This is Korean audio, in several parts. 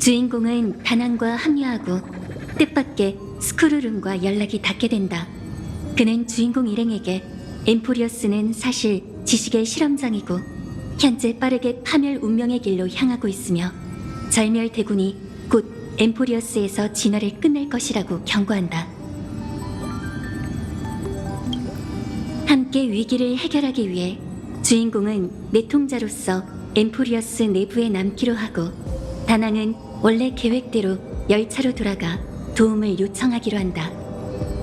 주인공은 다낭과 합류하고 뜻밖의 스크루룸과 연락이 닿게 된다. 그는 주인공 일행에게 엠포리어스는 사실 지식의 실험장이고 현재 빠르게 파멸 운명의 길로 향하고 있으며 절멸 대군이 곧 엠포리어스에서 진화를 끝낼 것이라고 경고한다. 함께 위기를 해결하기 위해 주인공은 내통자로서 엠포리어스 내부에 남기로 하고 다낭은 원래 계획대로 열차로 돌아가 도움을 요청하기로 한다.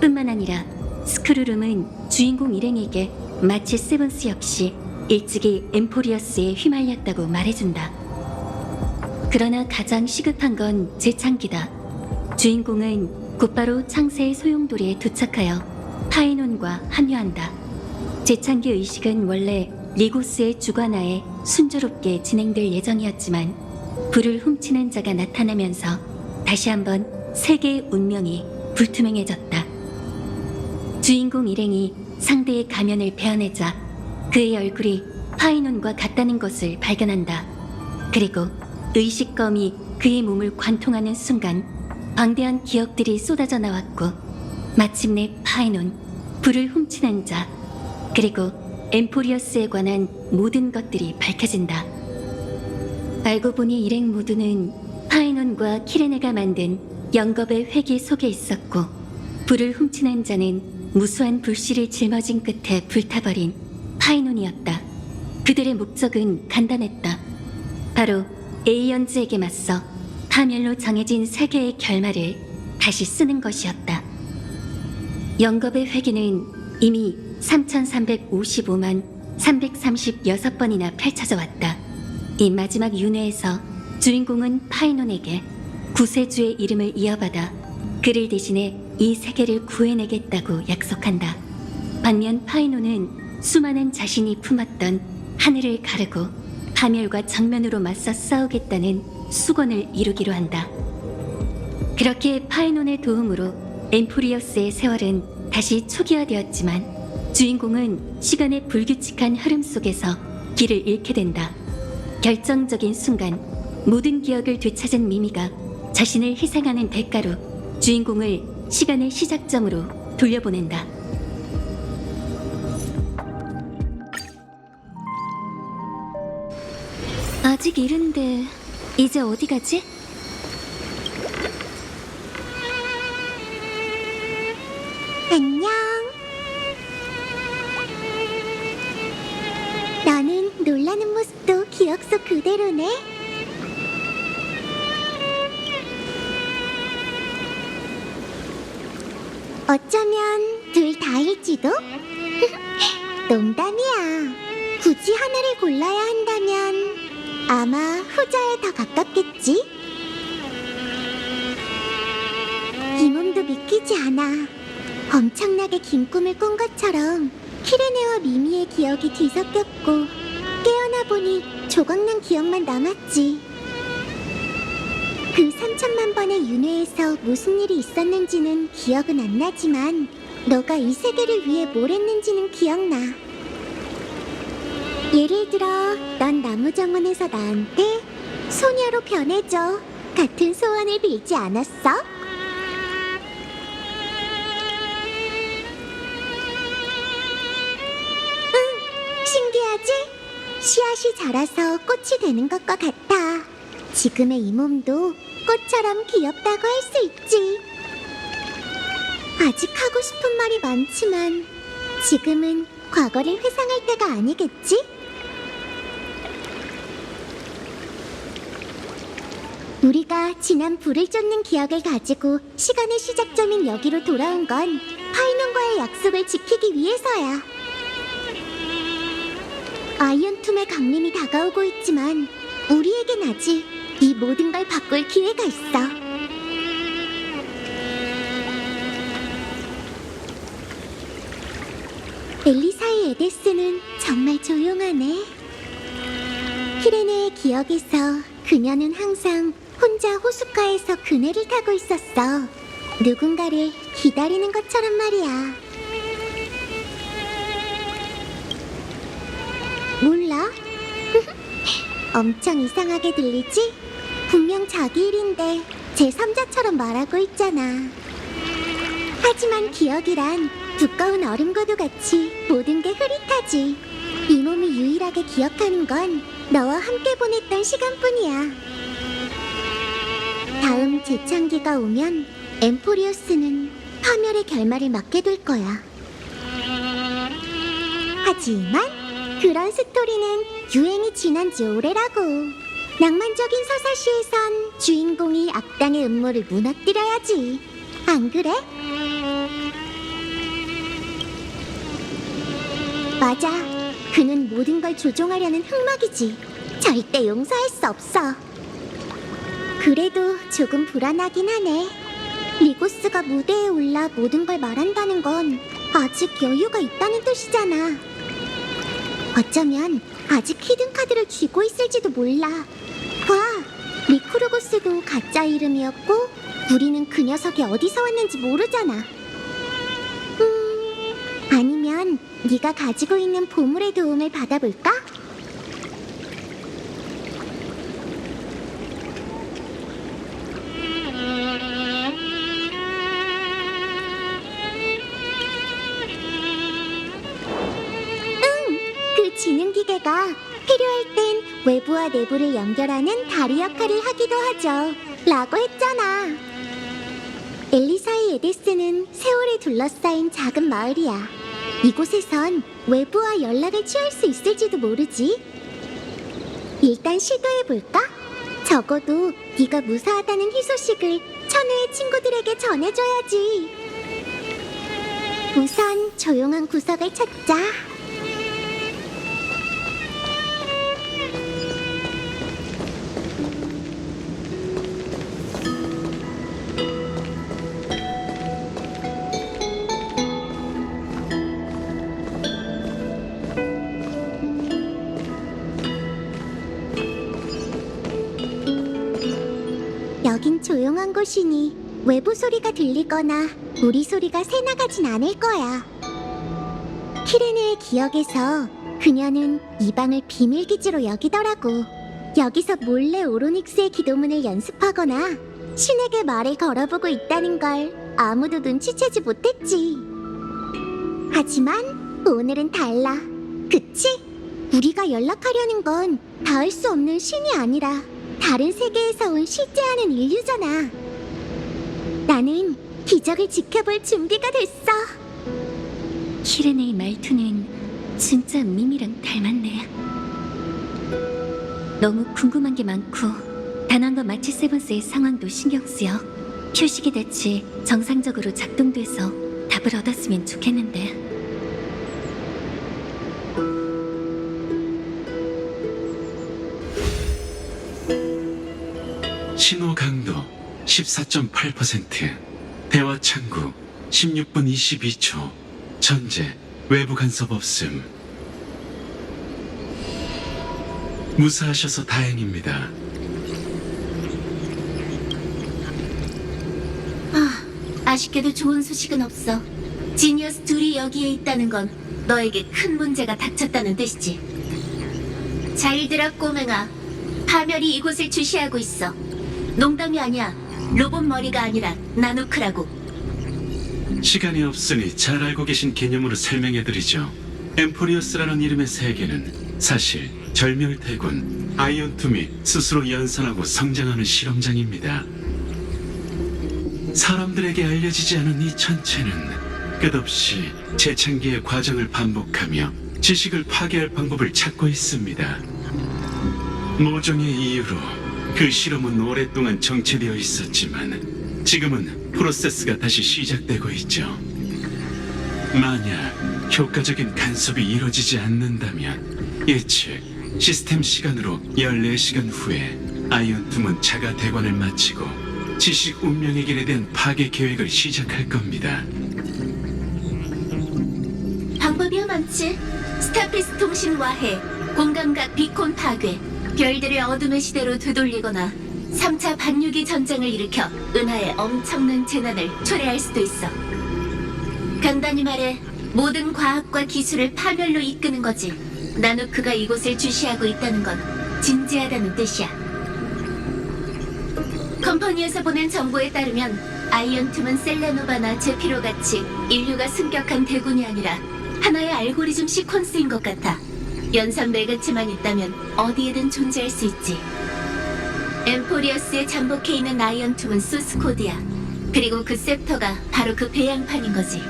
뿐만 아니라 스크루룸은 주인공 일행에게 마치 세븐스 역시 일찍이 엠포리어스에 휘말렸다고 말해준다. 그러나 가장 시급한 건 재창기다. 주인공은 곧바로 창세의 소용돌이에 도착하여 파이논과 합류한다. 재창기 의식은 원래 리고스의 주관하에 순조롭게 진행될 예정이었지만 불을 훔치는 자가 나타나면서 다시 한번 세계의 운명이 불투명해졌다. 주인공 일행이 상대의 가면을 베어내자 그의 얼굴이 파이논과 같다는 것을 발견한다. 그리고 의식검이 그의 몸을 관통하는 순간 방대한 기억들이 쏟아져 나왔고 마침내 파이논, 불을 훔치는 자, 그리고 엠포리어스에 관한 모든 것들이 밝혀진다. 알고 보니 일행 모두는 파이논과 키레네가 만든 영겁의 회기 속에 있었고 불을 훔치는 자는 무수한 불씨를 짊어진 끝에 불타버린 파이논이었다. 그들의 목적은 간단했다. 바로 에이언즈에게 맞서 파멸로 정해진 세계의 결말을 다시 쓰는 것이었다. 영겁의 회기는 이미 3355만 336번이나 펼쳐져 왔다. 이 마지막 윤회에서 주인공은 파이논에게 구세주의 이름을 이어받아 그를 대신해 이 세계를 구해내겠다고 약속한다. 반면 파이논은 수많은 자신이 품었던 하늘을 가르고 파멸과 정면으로 맞서 싸우겠다는 수건을 이루기로 한다. 그렇게 파이논의 도움으로 엠포리어스의 세월은 다시 초기화되었지만 주인공은 시간의 불규칙한 흐름 속에서 길을 잃게 된다. 결정적인 순간 모든 기억을 되찾은 미미가 자신을 희생하는 대가로 주인공을 시간의 시작점으로 돌려보낸다. 아직 이른데 이제 어디 가지? 안녕. 너는 놀라는 모습도 기억 속 그대로네. 어쩌면 둘 다일지도? 농담이야. 굳이 하나를 골라야 한다면 아마 후자에 더 가깝겠지? 이 몸도 믿기지 않아. 엄청나게 긴 꿈을 꾼 것처럼 키레네와 미미의 기억이 뒤섞였고 깨어나 보니 조각난 기억만 남았지. 그 3천만 번의 윤회에서 무슨 일이 있었는지는 기억은 안 나지만 너가 이 세계를 위해 뭘 했는지는 기억나. 예를 들어 넌 나무정원에서 나한테 소녀로 변해줘 같은 소원을 빌지 않았어? 신기하지? 씨앗이 자라서 꽃이 되는 것과 같아. 지금의 이 몸도 꽃처럼 귀엽다고 할 수 있지. 아직 하고 싶은 말이 많지만 지금은 과거를 회상할 때가 아니겠지? 우리가 지난 불을 쫓는 기억을 가지고 시간의 시작점인 여기로 돌아온 건 파이논과의 약속을 지키기 위해서야. 아이언툼의 강림이 다가오고 있지만 우리에겐 아직 이 모든 걸 바꿀 기회가 있어. 엘리사의 에데스는 정말 조용하네. 키레네의 기억에서 그녀는 항상 혼자 호숫가에서 그네를 타고 있었어. 누군가를 기다리는 것처럼 말이야. 몰라? 엄청 이상하게 들리지? 분명 자기 일인데 제3자처럼 말하고 있잖아. 하지만 기억이란 두꺼운 얼음과도 같이 모든 게 흐릿하지. 이 몸이 유일하게 기억하는 건 너와 함께 보냈던 시간뿐이야. 다음 재창기가 오면 엠포리오스는 파멸의 결말을 맞게 될 거야. 하지만 그런 스토리는 유행이 지난 지 오래라고. 낭만적인 서사시에선 주인공이 악당의 음모를 무너뜨려야지. 안 그래? 맞아. 그는 모든 걸 조종하려는 흑막이지. 절대 용서할 수 없어. 그래도 조금 불안하긴 하네. 리고스가 무대에 올라 모든 걸 말한다는 건 아직 여유가 있다는 뜻이잖아. 어쩌면 아직 히든 카드를 쥐고 있을지도 몰라. 봐, 리쿠르고스도 가짜 이름이었고 우리는 그 녀석이 어디서 왔는지 모르잖아. 아니면 네가 가지고 있는 보물의 도움을 받아볼까? 그 지능기계가 필요할 땐 외부와 내부를 연결하는 다리 역할을 하기도 하죠. 라고 했잖아. 엘리사의 에데스는 세월에 둘러싸인 작은 마을이야. 이곳에선 외부와 연락을 취할 수 있을지도 모르지. 일단 시도해볼까? 적어도 네가 무사하다는 희소식을 천우의 친구들에게 전해줘야지. 우선 조용한 구석을 찾자. 여긴 조용한 곳이니 외부 소리가 들리거나 우리 소리가 새나가진 않을 거야. 키레네의 기억에서 그녀는 이 방을 비밀기지로 여기더라고. 여기서 몰래 오로닉스의 기도문을 연습하거나 신에게 말을 걸어보고 있다는 걸 아무도 눈치채지 못했지. 하지만 오늘은 달라. 그치? 우리가 연락하려는 건 닿을 수 없는 신이 아니라 다른 세계에서 온 실제 하는 인류잖아. 나는 기적을 지켜볼 준비가 됐어. 키레네의 말투는 진짜 미미랑 닮았네. 너무 궁금한 게 많고 다낭과 마치 세븐스의 상황도 신경 쓰여. 표식이 대체 정상적으로 작동돼서 답을 얻었으면 좋겠는데. 신호 강도 14.8%, 대화 창구 16분 22초, 전제 외부 간섭 없음. 무사하셔서 다행입니다. 아쉽게도 좋은 소식은 없어. 지니어스 둘이 여기에 있다는 건 너에게 큰 문제가 닥쳤다는 뜻이지. 잘 들어, 꼬맹아. 파멸이 이곳을 주시하고 있어. 농담이 아니야. 로봇 머리가 아니라 나누크라고. 시간이 없으니 잘 알고 계신 개념으로 설명해드리죠. 엠포리오스라는 이름의 세계는 사실 절멸대군 아이언툼이 스스로 연산하고 성장하는 실험장입니다. 사람들에게 알려지지 않은 이 천체는 끝없이 재창기의 과정을 반복하며 지식을 파괴할 방법을 찾고 있습니다. 모종의 이유로 그 실험은 오랫동안 정체되어 있었지만 지금은 프로세스가 다시 시작되고 있죠. 만약 효과적인 간섭이 이루어지지 않는다면 예측 시스템 시간으로 14시간 후에 아이언툼은 자가 대관을 마치고 지식 운명의 길에 대한 파괴 계획을 시작할 겁니다. 방법이야 많지. 스타피스 통신 와해, 공감각 비콘 파괴, 별들을 어둠의 시대로 되돌리거나 3차 반유기 전쟁을 일으켜 은하의 엄청난 재난을 초래할 수도 있어. 간단히 말해 모든 과학과 기술을 파멸로 이끄는 거지. 나누크가 이곳을 주시하고 있다는 건 진지하다는 뜻이야. 컴퍼니에서 보낸 정보에 따르면 아이언툼은 셀레노바나 제피로 같이 인류가 승격한 대군이 아니라 하나의 알고리즘 시퀀스인 것 같아. 연산 매개체만 있다면 어디에든 존재할 수 있지. 엠포리어스에 잠복해 있는 아이언툼은 소스코드야. 그리고 그 셉터가 바로 그 배양판인 거지.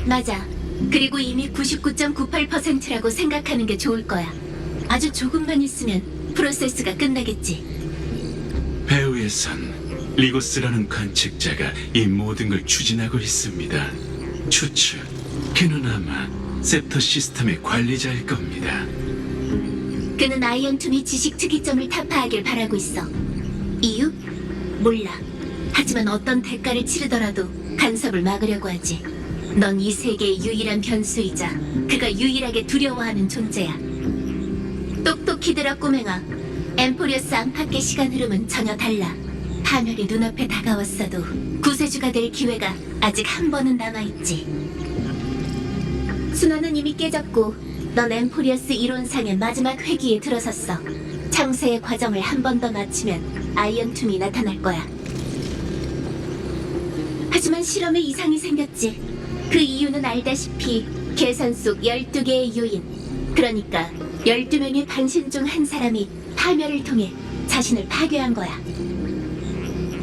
맞아. 그리고 이미 99.98%라고 생각하는 게 좋을 거야. 아주 조금만 있으면 프로세스가 끝나겠지. 배후에선 리고스라는 관측자가 이 모든 걸 추진하고 있습니다. 추측, 그는 아마 셉터 시스템의 관리자일 겁니다. 그는 아이언툼이 지식 특이점을 타파하길 바라고 있어. 이유? 몰라. 하지만 어떤 대가를 치르더라도 간섭을 막으려고 하지. 넌 이 세계의 유일한 변수이자 그가 유일하게 두려워하는 존재야. 똑똑히 들어 꼬맹아. 엠포리어스 안팎의 시간 흐름은 전혀 달라. 파멸이 눈앞에 다가왔어도 구세주가 될 기회가 아직 한 번은 남아있지. 순환은 이미 깨졌고 넌 엠포리어스 이론상의 마지막 회기에 들어섰어. 창세의 과정을 한 번 더 마치면 아이언툼이 나타날 거야. 하지만 실험에 이상이 생겼지. 그 이유는 알다시피 계산 속 12개의 요인, 그러니까 12명의 반신 중 한 사람이 파멸을 통해 자신을 파괴한 거야.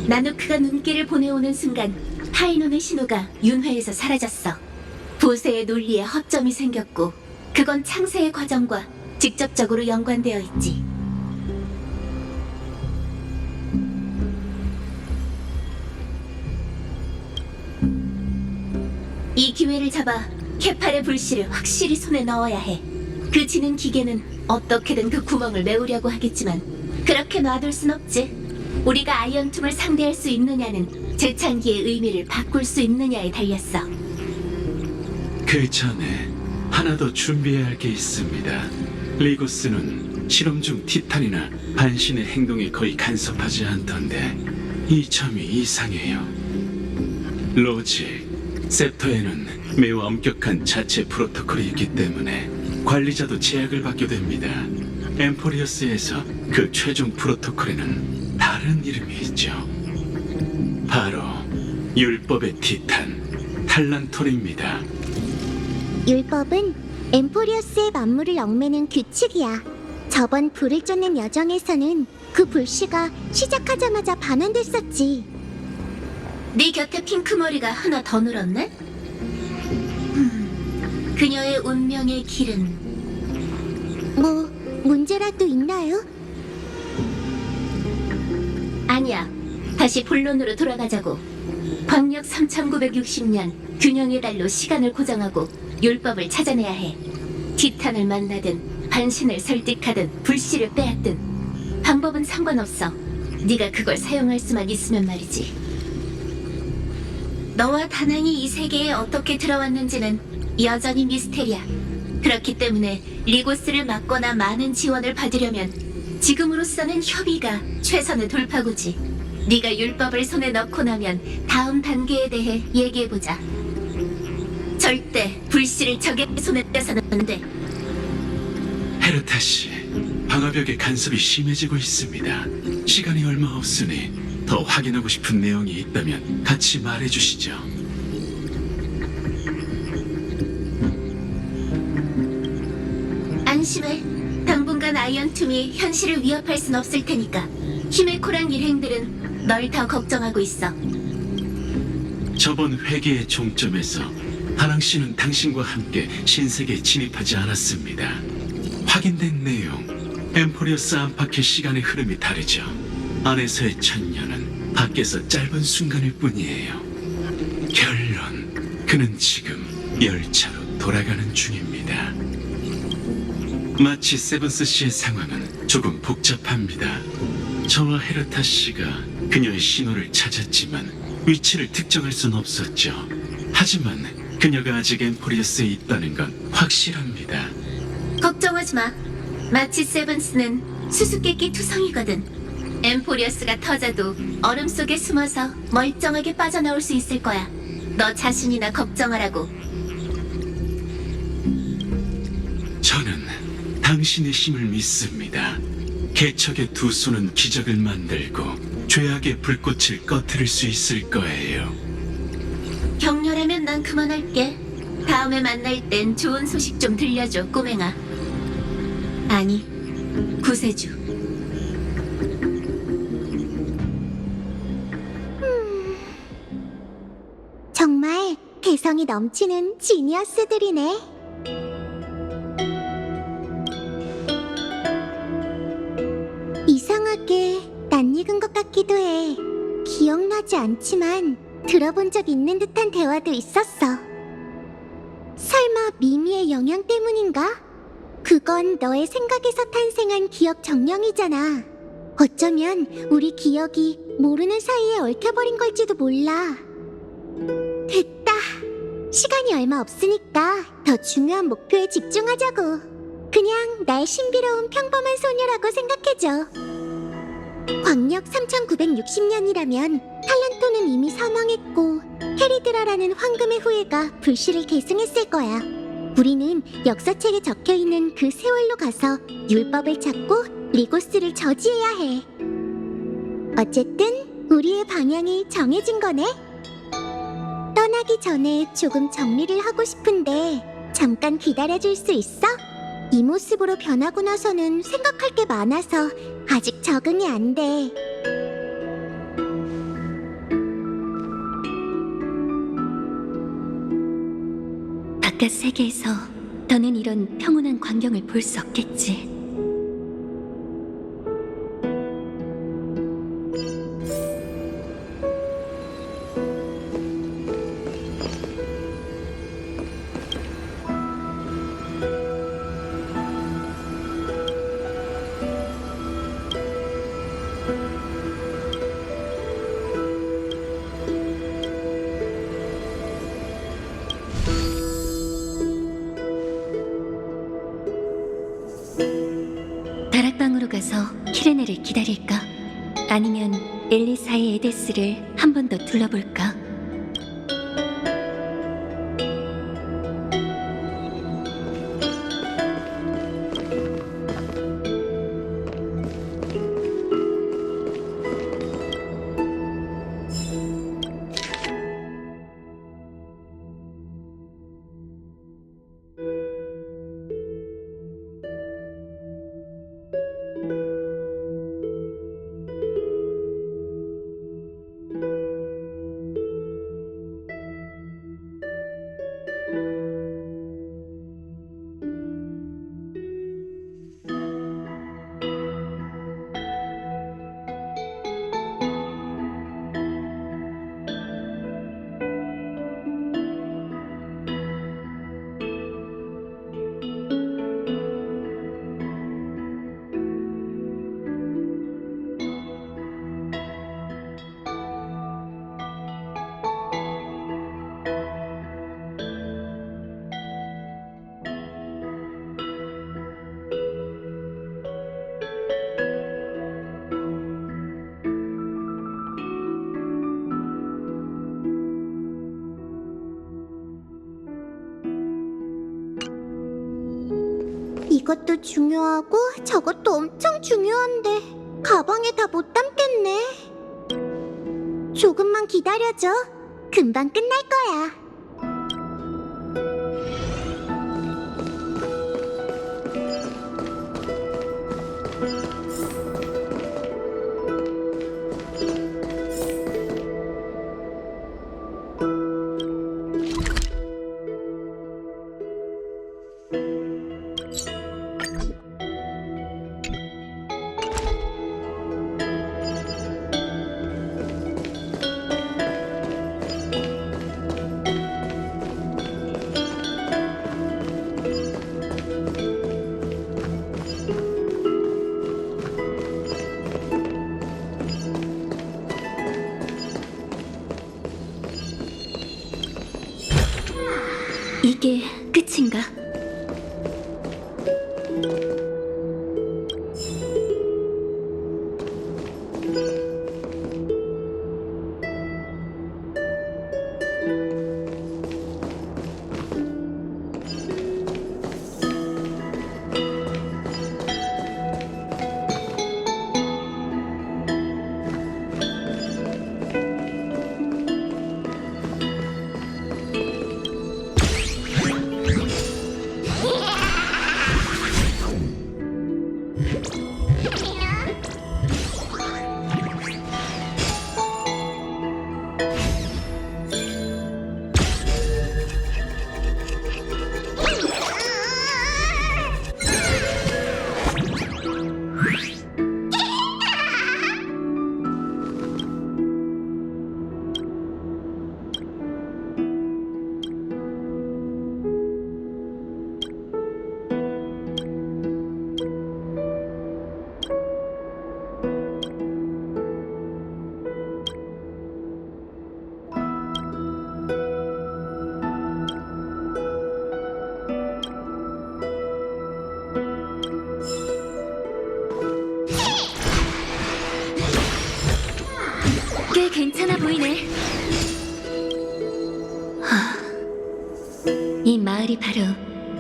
나누크가 눈길을 보내오는 순간 타이논의 신호가 윤회에서 사라졌어. 보세의 논리에 허점이 생겼고 그건 창세의 과정과 직접적으로 연관되어 있지. 이 기회를 잡아 케팔의 불씨를 확실히 손에 넣어야 해. 그 지능 기계는 어떻게든 그 구멍을 메우려고 하겠지만 그렇게 놔둘 순 없지. 우리가 아이언툼을 상대할 수 있느냐는 재창기의 의미를 바꿀 수 있느냐에 달렸어. 그 전에 하나 더 준비해야 할 게 있습니다. 리고스는 실험 중 티탄이나 반신의 행동에 거의 간섭하지 않던데 이 점이 이상해요. 로직, 셉터에는 매우 엄격한 자체 프로토콜이 있기 때문에 관리자도 제약을 받게 됩니다. 엠포리어스에서 그 최종 프로토콜에는 다른 이름이 있죠. 바로 율법의 티탄, 탈란톨입니다. 율법은 엠포리어스의 만물을 얽매는 규칙이야. 저번 불을 쫓는 여정에서는 그 불씨가 시작하자마자 반환됐었지. 네 곁에 핑크머리가 하나 더 늘었네? 그녀의 운명의 길은 뭐 문제라도 있나요? 아니야. 다시 본론으로 돌아가자고. 광력 3960년 균형의 달로 시간을 고정하고 율법을 찾아내야 해. 티탄을 만나든 반신을 설득하든 불씨를 빼앗든 방법은 상관없어. 네가 그걸 사용할 수만 있으면 말이지. 너와 다낭이 이 세계에 어떻게 들어왔는지는 여전히 미스테리야. 그렇기 때문에 리고스를 막거나 많은 지원을 받으려면 지금으로서는 협의가 최선의 돌파구지. 네가 율법을 손에 넣고 나면 다음 단계에 대해 얘기해보자. 절대 불씨를 적의 손에 떼서는 안 돼. 헤르타 씨, 방화벽의 간섭이 심해지고 있습니다. 시간이 얼마 없으니 더 확인하고 싶은 내용이 있다면 같이 말해주시죠. 안심해. 당분간 아이언툼이 현실을 위협할 순 없을 테니까. 히메코랑 일행들은 널 더 걱정하고 있어. 저번 회계의 종점에서 하랑 씨는 당신과 함께 신세계에 진입하지 않았습니다. 확인된 내용, 엠포리어스 안팎의 시간의 흐름이 다르죠. 안에서의 천년은 밖에서 짧은 순간일 뿐이에요. 결론, 그는 지금 열차로 돌아가는 중입니다. 마치 세븐스 씨의 상황은 조금 복잡합니다. 저와 헤르타 씨가 그녀의 신호를 찾았지만 위치를 특정할 순 없었죠. 하지만 그녀가 아직 엠포리어스에 있다는 건 확실합니다. 걱정하지 마. 마치 세븐스는 수수께끼 투성이거든. 엠포리어스가 터져도 얼음 속에 숨어서 멀쩡하게 빠져나올 수 있을 거야. 너 자신이나 걱정하라고. 저는 당신의 힘을 믿습니다. 개척의 두 손은 기적을 만들고 죄악의 불꽃을 꺼트릴 수 있을 거예요. 격렬하면 난 그만할게. 다음에 만날 땐 좋은 소식 좀 들려줘, 꼬맹아. 아니, 구세주. 정말 개성이 넘치는 지니어스들이네. 이상하게 낯익은 것 같기도 해. 기억나지 않지만 들어본 적 있는 듯한 대화도 있었어. 설마 미미의 영향 때문인가? 그건 너의 생각에서 탄생한 기억 정령이잖아. 어쩌면 우리 기억이 모르는 사이에 얽혀버린 걸지도 몰라. 됐다. 시간이 얼마 없으니까 더 중요한 목표에 집중하자고. 그냥 날 신비로운 평범한 소녀라고 생각해줘. 광력 3960년이라면 탈란토는 이미 사망했고 헤리드라라는 황금의 후예가 불씨를 계승했을 거야. 우리는 역사책에 적혀있는 그 세월로 가서 율법을 찾고 리고스를 저지해야 해. 어쨌든 우리의 방향이 정해진 거네. 떠나기 전에 조금 정리를 하고 싶은데 잠깐 기다려줄 수 있어? 이 모습으로 변하고 나서는 생각할 게 많아서 아직 적응이 안 돼. 바깥 세계에서 더는 이런 평온한 광경을 볼 수 없겠지. 다락방으로 가서 키레네를 기다릴까? 아니면 엘리사의 에데스를 한 번 더 둘러볼까? 이것도 중요하고 저것도 엄청 중요한데 가방에 다 못 담겠네. 조금만 기다려줘. 금방 끝날 거야. 이게 끝인가? 괜찮아 보이네. 이 마을이 바로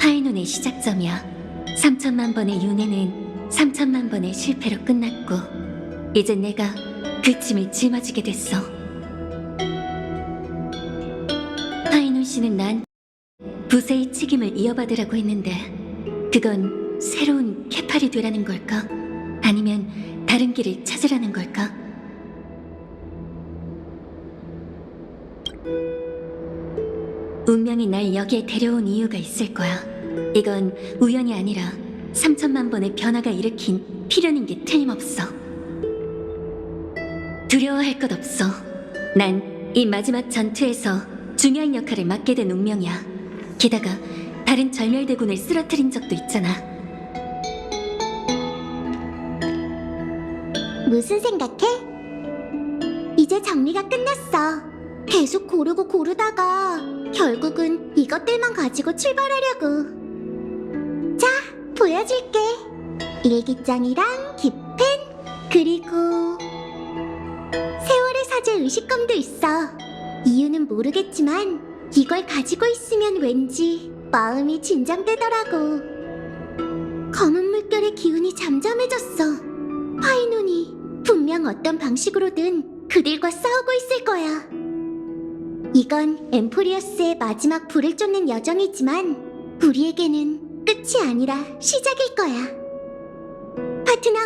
파이논의 시작점이야. 3천만 번의 윤회는 3천만 번의 실패로 끝났고, 이제 내가 그 짐을 짊어지게 됐어. 파이논 씨는 난 부세의 책임을 이어받으라고 했는데, 그건 새로운 케팔이 되라는 걸까? 아니면 다른 길을 찾으라는 걸까? 운명이 날 여기에 데려온 이유가 있을 거야. 이건 우연이 아니라 3천만 번의 변화가 일으킨 필연인 게 틀림없어. 두려워할 것 없어. 난 이 마지막 전투에서 중요한 역할을 맡게 된 운명이야. 게다가 다른 절멸대군을 쓰러뜨린 적도 있잖아. 무슨 생각해? 이제 정리가 끝났어. 계속 고르다가 결국은 이것들만 가지고 출발하려고. 자, 보여줄게. 일기장이랑 기펜, 그리고 세월의 사제 의식검도 있어. 이유는 모르겠지만 이걸 가지고 있으면 왠지 마음이 진정되더라고. 검은 물결의 기운이 잠잠해졌어. 파이논이 분명 어떤 방식으로든 그들과 싸우고 있을 거야. 이건 엠포리어스의 마지막 불을 쫓는 여정이지만 우리에게는 끝이 아니라 시작일 거야. 파트너,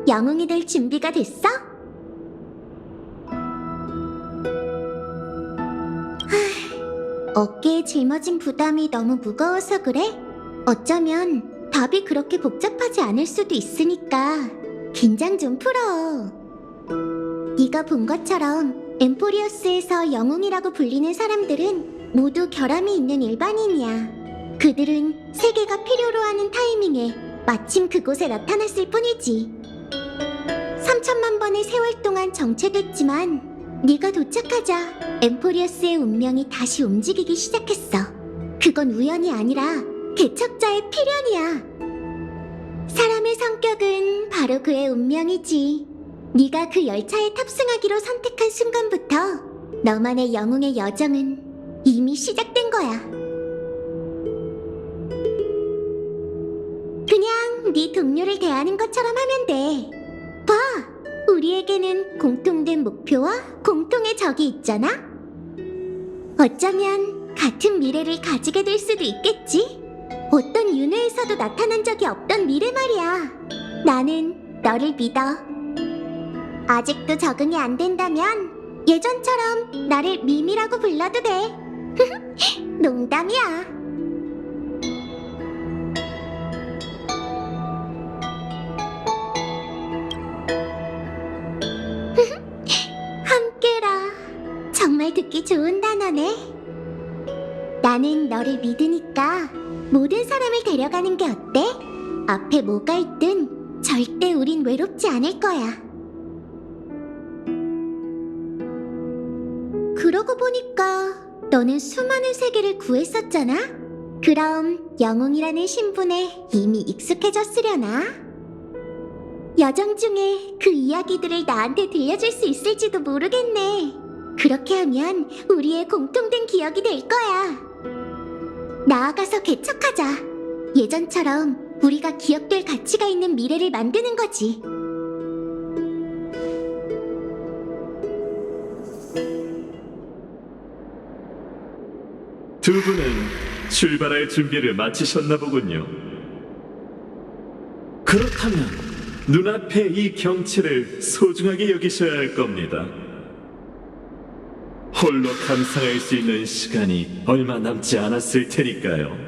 영웅이 될 준비가 됐어? 어깨에 짊어진 부담이 너무 무거워서 그래? 어쩌면 답이 그렇게 복잡하지 않을 수도 있으니까 긴장 좀 풀어. 네가 본 것처럼 엠포리어스에서 영웅이라고 불리는 사람들은 모두 결함이 있는 일반인이야. 그들은 세계가 필요로 하는 타이밍에 마침 그곳에 나타났을 뿐이지. 3천만 번의 세월 동안 정체됐지만 네가 도착하자 엠포리어스의 운명이 다시 움직이기 시작했어. 그건 우연이 아니라 개척자의 필연이야. 사람의 성격은 바로 그의 운명이지. 네가 그 열차에 탑승하기로 선택한 순간부터 너만의 영웅의 여정은 이미 시작된 거야. 그냥 네 동료를 대하는 것처럼 하면 돼. 봐! 우리에게는 공통된 목표와 공통의 적이 있잖아? 어쩌면 같은 미래를 가지게 될 수도 있겠지? 어떤 윤회에서도 나타난 적이 없던 미래 말이야. 나는 너를 믿어. 아직도 적응이 안 된다면 예전처럼 나를 미미라고 불러도 돼. 농담이야. 함께라. 정말 듣기 좋은 단어네. 나는 너를 믿으니까 모든 사람을 데려가는 게 어때? 앞에 뭐가 있든 절대 우린 외롭지 않을 거야. 그러고 보니까 너는 수많은 세계를 구했었잖아? 그럼 영웅이라는 신분에 이미 익숙해졌으려나? 여정 중에 그 이야기들을 나한테 들려줄 수 있을지도 모르겠네. 그렇게 하면 우리의 공통된 기억이 될 거야. 나아가서 개척하자. 예전처럼 우리가 기억될 가치가 있는 미래를 만드는 거지. 두 분은 출발할 준비를 마치셨나 보군요. 그렇다면 눈앞의 이 경치를 소중하게 여기셔야 할 겁니다. 홀로 감상할 수 있는 시간이 얼마 남지 않았을 테니까요.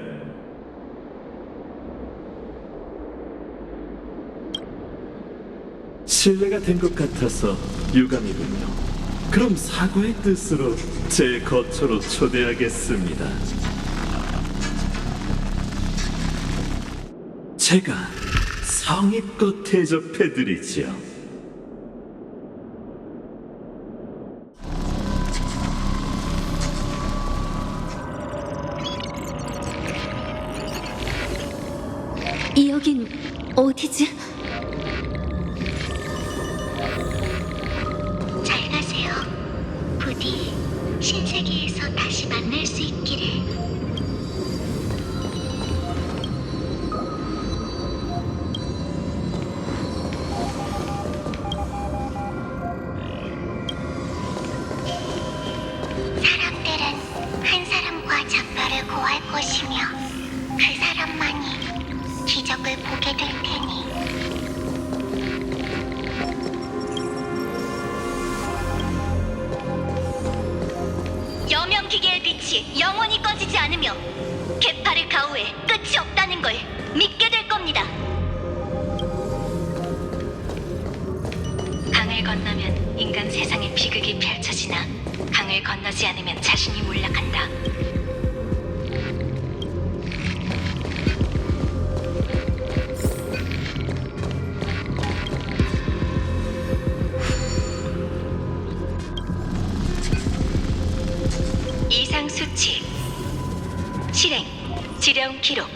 신뢰가 된 것 같아서 유감이군요. 그럼 사과의 뜻으로 제 거처로 초대하겠습니다. 제가 성의껏 대접해드리지요. 여긴 어디지? 잘 가세요. 다시 만날 수 있기를. 사람들은 한 사람과 작별을 고할 것이며 그 사람만이 기적을 보게 될 테니. 여명기계의 빛이 영원히 꺼지지 않으며 개파르 가오에 끝이 없다는 걸 믿게 될 겁니다. 강을 건너면 인간 세상의 비극이 펼쳐지나 강을 건너지 않으면 자신이 몰락한다. 이상 수치 실행 지령 기록.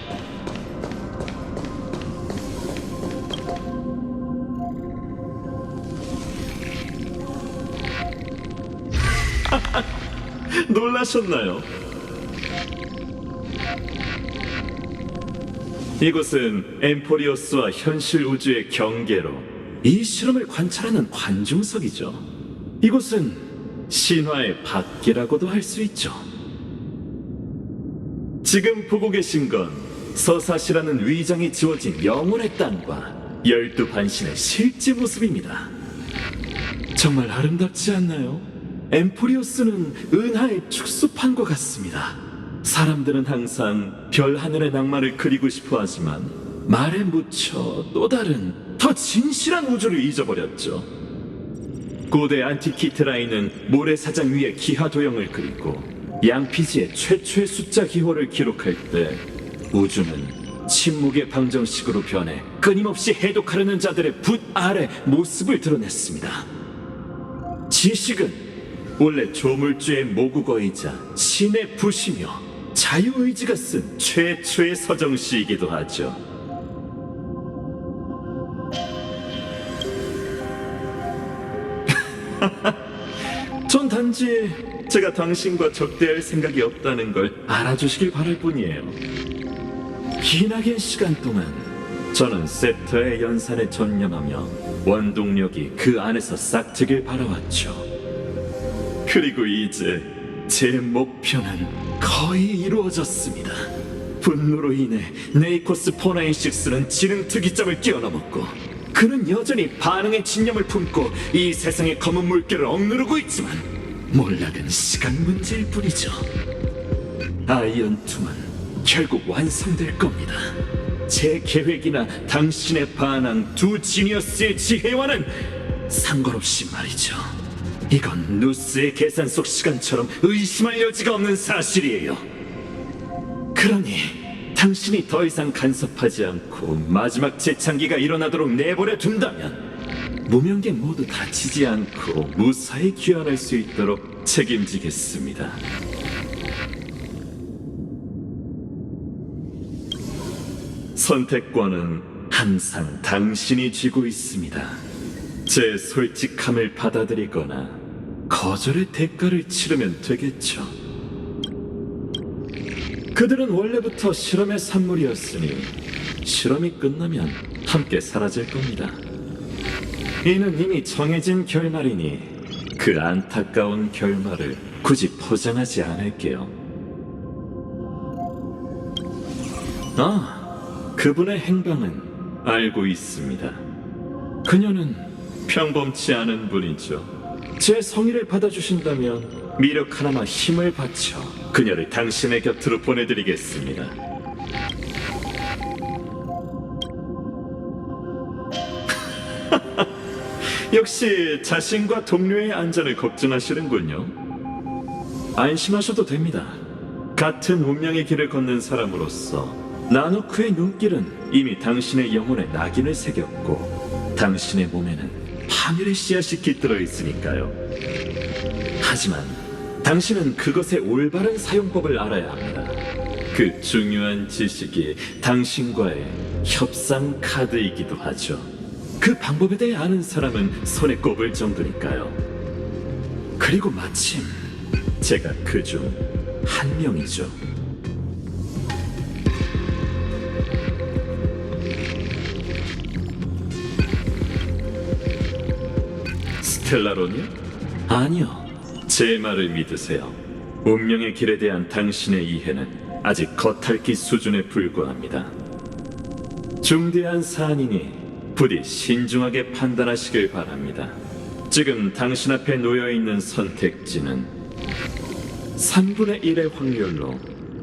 놀라셨나요? 이곳은 엠포리오스와 현실 우주의 경계로 이 실험을 관찰하는 관중석이죠. 이곳은 신화의 밖이라고도 할 수 있죠. 지금 보고 계신 건 서사시라는 위장이 지워진 영혼의 땅과 12반신의 실제 모습입니다. 정말 아름답지 않나요? 엠포리오스는 은하의 축소판과 같습니다. 사람들은 항상 별 하늘의 낭만을 그리고 싶어 하지만 말에 묻혀 또 다른 더 진실한 우주를 잊어버렸죠. 고대 안티키트라인은 모래사장 위에 기하 도형을 그리고 양피지의 최초의 숫자 기호를 기록할 때 우주는 침묵의 방정식으로 변해 끊임없이 해독하려는 자들의 붓 아래 모습을 드러냈습니다. 지식은 원래 조물주의 모국어이자 신의 붓이며 자유의지가 쓴 최초의 서정시이기도 하죠. 전 단지 제가 당신과 적대할 생각이 없다는 걸 알아주시길 바랄 뿐이에요. 기나긴 시간 동안 저는 셉터의 연산에 전념하며 원동력이 그 안에서 싹트길 바라왔죠. 그리고 이제 제 목표는 거의 이루어졌습니다. 분노로 인해 네이코스 포나인식스는 지능 특이점을 뛰어넘었고 그는 여전히 반응의 진념을 품고 이 세상의 검은 물결을 억누르고 있지만 몰락은 시간 문제일 뿐이죠. 아이언2는 결국 완성될 겁니다. 제 계획이나 당신의 반항 두 지니어스의 지혜와는 상관없이 말이죠. 이건 누스의 계산 속 시간처럼 의심할 여지가 없는 사실이에요. 그러니 당신이 더 이상 간섭하지 않고 마지막 재창기가 일어나도록 내버려 둔다면 무명계 모두 다치지 않고 무사히 귀환할 수 있도록 책임지겠습니다. 선택권은 항상 당신이 쥐고 있습니다. 제 솔직함을 받아들이거나 거절의 대가를 치르면 되겠죠. 그들은 원래부터 실험의 산물이었으니 실험이 끝나면 함께 사라질 겁니다. 이는 이미 정해진 결말이니 그 안타까운 결말을 굳이 포장하지 않을게요. 그분의 행방은 알고 있습니다. 그녀는 평범치 않은 분이죠. 제 성의를 받아주신다면 미력 하나만 힘을 바쳐 그녀를 당신의 곁으로 보내드리겠습니다. 역시 자신과 동료의 안전을 걱정하시는군요. 안심하셔도 됩니다. 같은 운명의 길을 걷는 사람으로서 나노크의 눈길은 이미 당신의 영혼에 낙인을 새겼고 당신의 몸에는 파멸의 씨앗이 깃들어 있으니까요. 하지만 당신은 그것의 올바른 사용법을 알아야 합니다. 그 중요한 지식이 당신과의 협상 카드이기도 하죠. 그 방법에 대해 아는 사람은 손에 꼽을 정도니까요. 그리고 마침 제가 그 중 한 명이죠. 스텔라론이요? 아니요. 제 말을 믿으세요. 운명의 길에 대한 당신의 이해는 아직 겉핥기 수준에 불과합니다. 중대한 사안이니 부디 신중하게 판단하시길 바랍니다. 지금 당신 앞에 놓여있는 선택지는 3분의 1의 확률로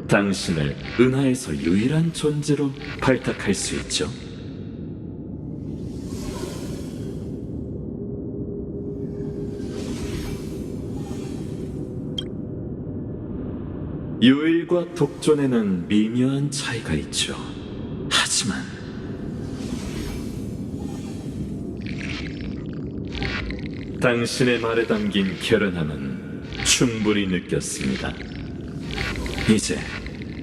당신을 은하에서 유일한 존재로 발탁할 수 있죠. 유일과 독존에는 미묘한 차이가 있죠. 하지만 당신의 말에 담긴 결연함은 충분히 느꼈습니다. 이제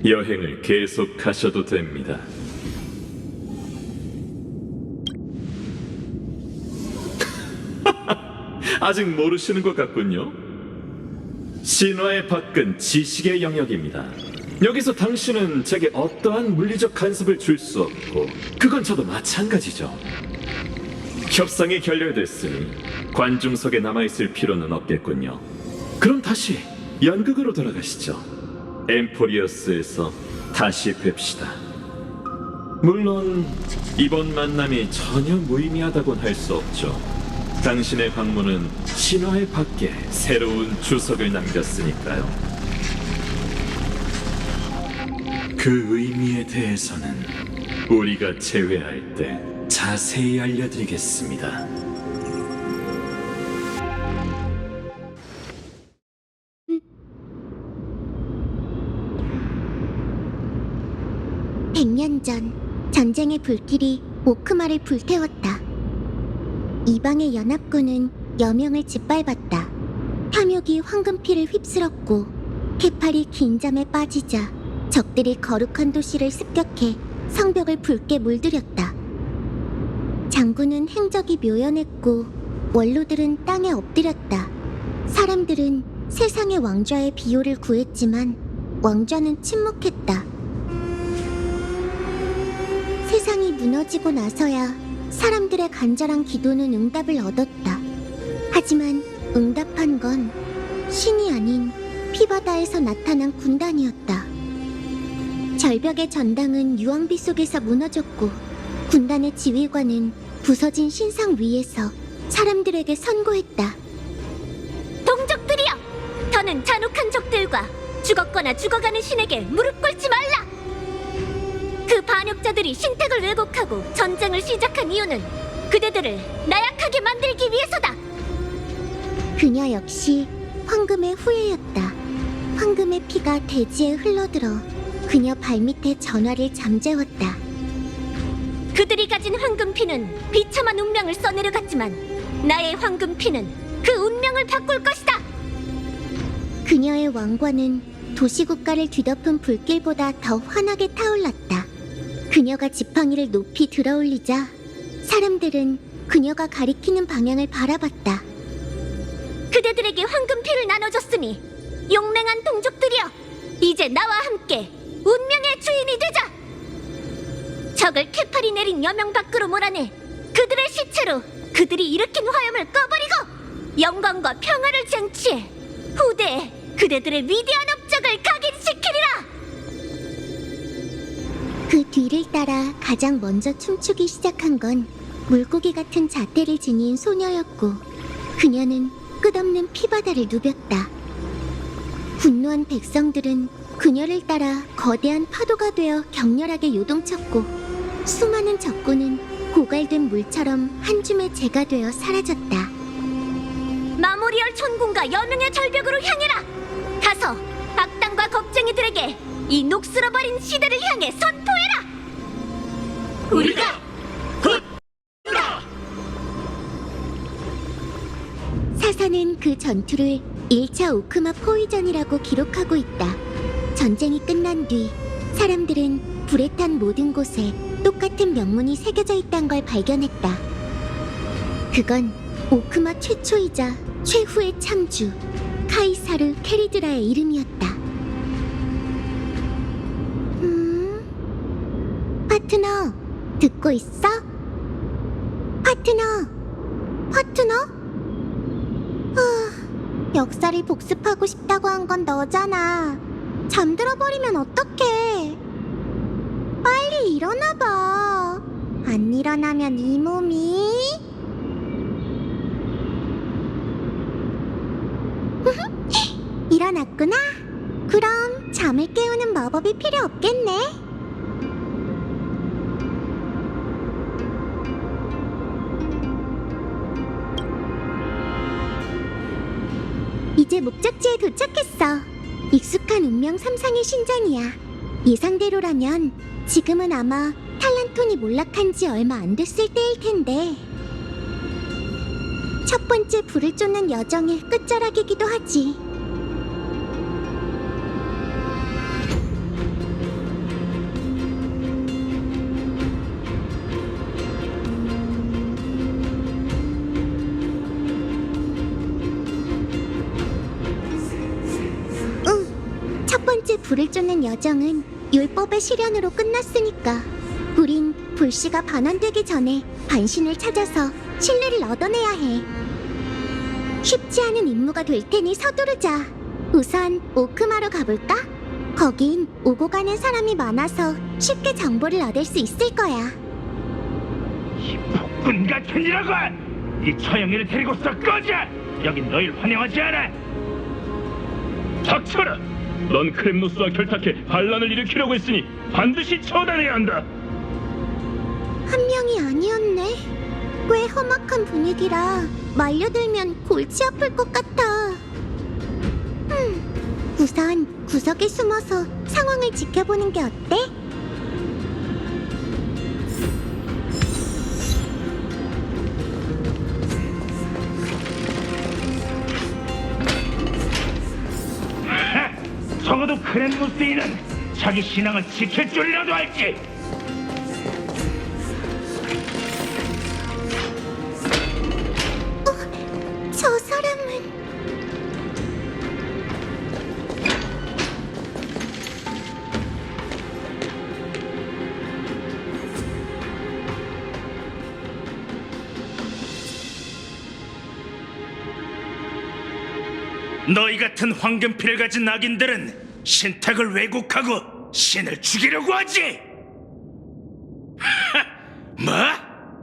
여행을 계속하셔도 됩니다. 아직 모르시는 것 같군요. 신화의 밖은 지식의 영역입니다. 여기서 당신은 제게 어떠한 물리적 간섭을 줄 수 없고 그건 저도 마찬가지죠. 협상이 결렬됐으니 관중석에 남아있을 필요는 없겠군요. 그럼 다시 연극으로 돌아가시죠. 엠포리어스에서 다시 뵙시다. 물론 이번 만남이 전혀 무의미하다곤 할 수 없죠. 당신의 방문은 신화의 밖에 새로운 주석을 남겼으니까요. 그 의미에 대해서는 우리가 재회할 때 자세히 알려드리겠습니다. (100년) 전 전쟁의 불길이 오크마를 불태웠다. 이방의 연합군은 여명을 짓밟았다. 탐욕이 황금피를 휩쓸었고 케팔이 긴 잠에 빠지자 적들이 거룩한 도시를 습격해 성벽을 붉게 물들였다. 장군은 행적이 묘연했고 원로들은 땅에 엎드렸다. 사람들은 세상의 왕좌의 비호를 구했지만 왕좌는 침묵했다. 세상이 무너지고 나서야 사람들의 간절한 기도는 응답을 얻었다. 하지만 응답한 건 신이 아닌 피바다에서 나타난 군단이었다. 절벽의 전당은 유황비 속에서 무너졌고 군단의 지휘관은 부서진 신상 위에서 사람들에게 선고했다. 동족들이여! 더는 잔혹한 적들과 죽었거나 죽어가는 신에게 무릎 꿇지 말라! 그 반역자들이 신택을 왜곡하고 전쟁을 시작한 이유는 그대들을 나약하게 만들기 위해서다! 그녀 역시 황금의 후예였다. 황금의 피가 대지에 흘러들어 그녀 발밑에 전화를 잠재웠다. 그들이 가진 황금피는 비참한 운명을 써내려갔지만 나의 황금피는 그 운명을 바꿀 것이다! 그녀의 왕관은 도시국가를 뒤덮은 불길보다 더 환하게 타올랐다. 그녀가 지팡이를 높이 들어올리자 사람들은 그녀가 가리키는 방향을 바라봤다. 그대들에게 황금피를 나눠줬으니 용맹한 동족들이여, 이제 나와 함께 운명의 주인이 되자! 적을 케팔이 내린 여명 밖으로 몰아내 그들의 시체로 그들이 일으킨 화염을 꺼버리고 영광과 평화를 쟁취해 후대에 그대들의 위대한 업적을 각인시키리라! 그 뒤를 따라 가장 먼저 춤추기 시작한 건 물고기 같은 잣대를 지닌 소녀였고 그녀는 끝없는 피바다를 누볐다. 분노한 백성들은 그녀를 따라 거대한 파도가 되어 격렬하게 요동쳤고 수많은 적군은 고갈된 물처럼 한 줌의 재가 되어 사라졌다. 마모리얼 천군과 여명의 절벽으로 향해라! 가서 악당과 겁쟁이들에게 이 녹슬어버린 시대를 향해 선포해라! 우리가 사사는 그 전투를 1차 오크마 포위전이라고 기록하고 있다. 전쟁이 끝난 뒤 사람들은 불에 탄 모든 곳에 똑같은 명문이 새겨져 있다는 걸 발견했다. 그건 오크마 최초이자 최후의 창주 카이사르 아바타르 캐리드라의 이름이었다. 파트너, 듣고 있어? 파트너? 역사를 복습하고 싶다고 한 건 너잖아. 잠들어 버리면 어떡해? 빨리 일어나봐. 안 일어나면 이 몸이... 일어났구나? 그럼 잠을 깨우는 마법이 필요 없겠네. 이제 목적지에 도착했어. 익숙한 운명 3상의 신전이야. 예상대로라면 지금은 아마 탈란톤이 몰락한 지 얼마 안 됐을 때일 텐데, 첫 번째 불을 쫓는 여정의 끝자락이기도 하지. 첫 번째 불을 쫓는 여정은 율법의 실현으로 끝났으니까 우린 불씨가 반환되기 전에 반신을 찾아서 신뢰를 얻어내야 해. 쉽지 않은 임무가 될 테니 서두르자. 우선 오크마로 가볼까? 거긴 오고 가는 사람이 많아서 쉽게 정보를 얻을 수 있을 거야. 이 폭군 같은 이라고! 이 처형이를 데리고서 꺼져! 여긴 너희를 환영하지 않아! 닥쳐라! 넌 크렘노스와 결탁해 반란을 일으키려고 했으니 반드시 처단해야 한다! 한 명이 아니었네. 꽤 험악한 분위기라 말려들면 골치 아플 것 같아. 우선 구석에 숨어서 상황을 지켜보는 게 어때? 적어도 크렘노스인은 자기 신앙을 지킬 줄이라도 알지! 저 사람은... 너희 같은 황금피를 가진 낙인들은 신탁을 왜곡하고 신을 죽이려고 하지! 뭐?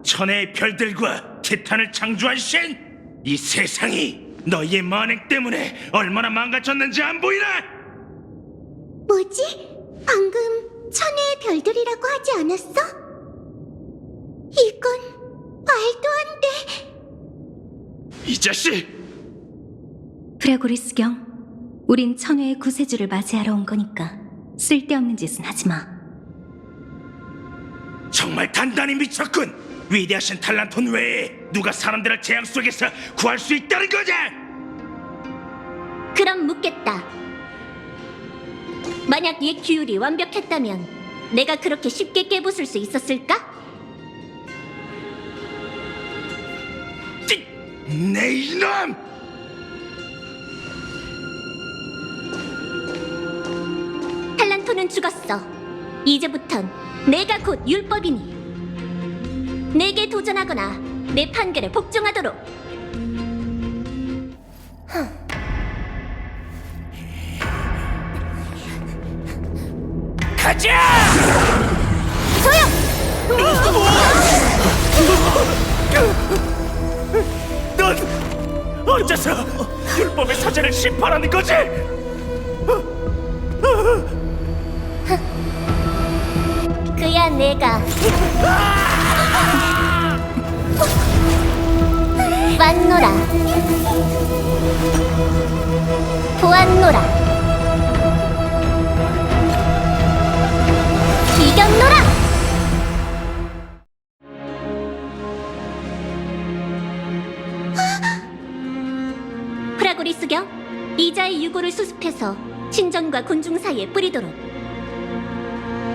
천혜의 별들과 티탄을 창조한 신? 이 세상이 너희의 만행 때문에 얼마나 망가졌는지 안 보이나? 뭐지? 방금 천혜의 별들이라고 하지 않았어? 이건 말도 안 돼. 이 자식! 프라고리스 경, 우린 천회의 구세주를 맞이하러 온 거니까 쓸데없는 짓은 하지 마. 정말 단단히 미쳤군! 위대하신 탈란톤 외에 누가 사람들을 재앙 속에서 구할 수 있다는 거냐? 그럼 묻겠다. 만약 이 규율이 완벽했다면 내가 그렇게 쉽게 깨부술 수 있었을까? 내 이놈! 탈란토는 죽었어. 이제부턴 내가 곧 율법이니 내게 도전하거나 내 판결에 복종하도록. 가자! 넌 어째서 율법의 사제를 심판하는 거지? 그야 내가 왔노라. 보았노라. 이겼노라. 프라고리스 경, 이자의 유고를 수습해서 신전과 군중 사이에 뿌리도록.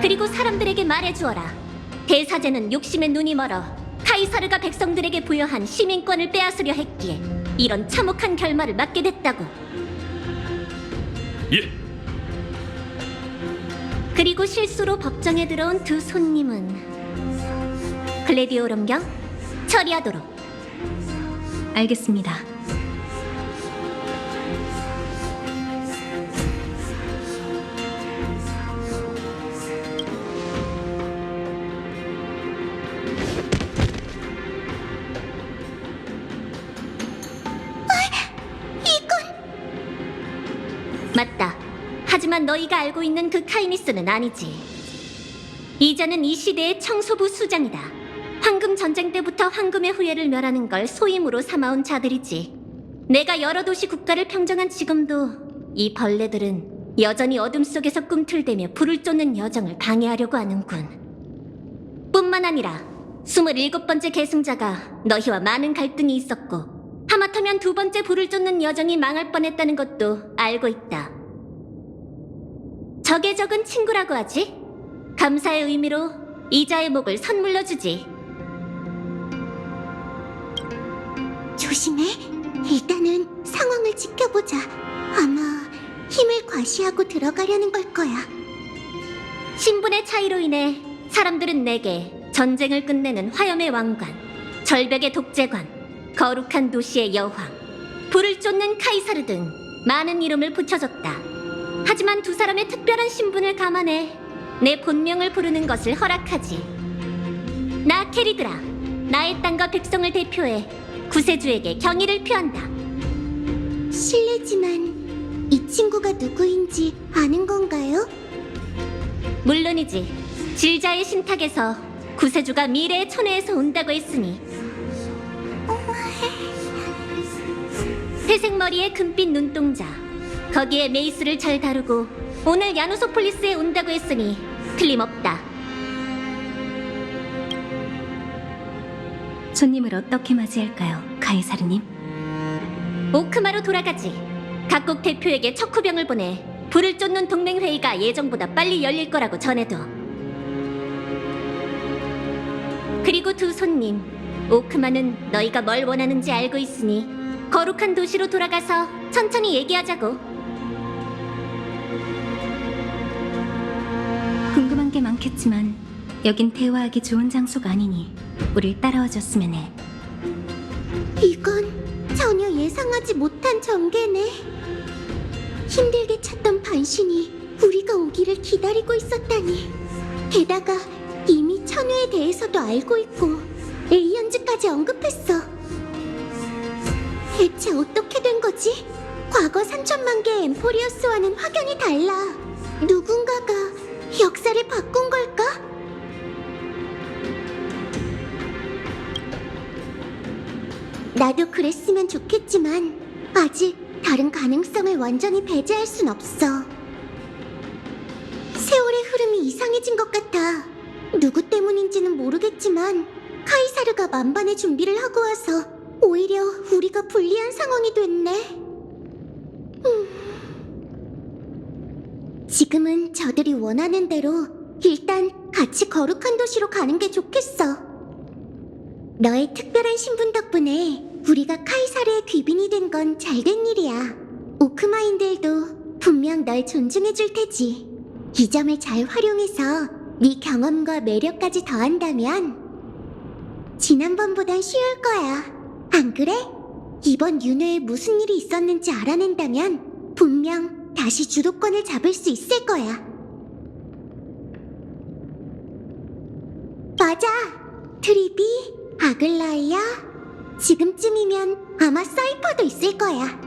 그리고 사람들에게 말해주어라. 대사제는 욕심에 눈이 멀어 카이사르가 백성들에게 부여한 시민권을 빼앗으려 했기에 이런 참혹한 결말을 맞게 됐다고. 예. 그리고 실수로 법정에 들어온 두 손님은 글래디오럼경 처리하도록. 알겠습니다. 맞다. 하지만 너희가 알고 있는 그 카이니스는 아니지. 이자는 이 시대의 청소부 수장이다. 황금 전쟁 때부터 황금의 후예를 멸하는 걸 소임으로 삼아온 자들이지. 내가 여러 도시 국가를 평정한 지금도 이 벌레들은 여전히 어둠 속에서 꿈틀대며 불을 쫓는 여정을 방해하려고 하는군. 뿐만 아니라 27번째 계승자가 너희와 많은 갈등이 있었고 하마터면 두 번째 불을 쫓는 여정이 망할 뻔했다는 것도 알고 있다. 적의 적은 친구라고 하지? 감사의 의미로 이자의 목을 선물로 주지. 조심해. 일단은 상황을 지켜보자. 아마 힘을 과시하고 들어가려는 걸 거야. 신분의 차이로 인해 사람들은 내게 전쟁을 끝내는 화염의 왕관, 절벽의 독재관, 거룩한 도시의 여왕, 불을 쫓는 카이사르 등 많은 이름을 붙여줬다. 하지만 두 사람의 특별한 신분을 감안해 내 본명을 부르는 것을 허락하지. 나 캐리드라, 나의 땅과 백성을 대표해 구세주에게 경의를 표한다. 실례지만 이 친구가 누구인지 아는 건가요? 물론이지. 질자의 신탁에서 구세주가 미래의 천혜에서 온다고 했으니. 회색 머리에 금빛 눈동자, 거기에 메이스를 잘 다루고 오늘 야누소폴리스에 온다고 했으니 틀림없다. 손님을 어떻게 맞이할까요, 카이사르님? 오크마로 돌아가지. 각국 대표에게 척후병을 보내 불을 쫓는 동맹회의가 예정보다 빨리 열릴 거라고 전해둬. 그리고 두 손님, 오크마는 너희가 뭘 원하는지 알고 있으니 거룩한 도시로 돌아가서 천천히 얘기하자고. 궁금한 게 많겠지만 여긴 대화하기 좋은 장소가 아니니 우릴 따라와 줬으면 해. 이건 전혀 예상하지 못한 전개네. 힘들게 찾던 반신이 우리가 오기를 기다리고 있었다니. 게다가 이미 천우에 대해서도 알고 있고 에이언즈까지 언급했어. 대체 어떻게 된 거지? 과거 3천만 개의 엠포리어스와는 확연히 달라. 누군가가 역사를 바꾼 걸까? 나도 그랬으면 좋겠지만 아직 다른 가능성을 완전히 배제할 순 없어. 세월의 흐름이 이상해진 것 같아. 누구 때문인지는 모르겠지만 카이사르가 만반의 준비를 하고 와서 오히려 우리가 불리한 상황이 됐네. 지금은 저들이 원하는 대로 일단 같이 거룩한 도시로 가는 게 좋겠어. 너의 특별한 신분 덕분에 우리가 카이사르의 귀빈이 된 건 잘된 일이야. 오크마인들도 분명 널 존중해 줄 테지. 이 점을 잘 활용해서 네 경험과 매력까지 더한다면 지난번보단 쉬울 거야. 안 그래? 이번 윤회에 무슨 일이 있었는지 알아낸다면 분명 다시 주도권을 잡을 수 있을 거야. 맞아. 트리비, 아글라이아, 지금쯤이면 아마 사이퍼도 있을 거야.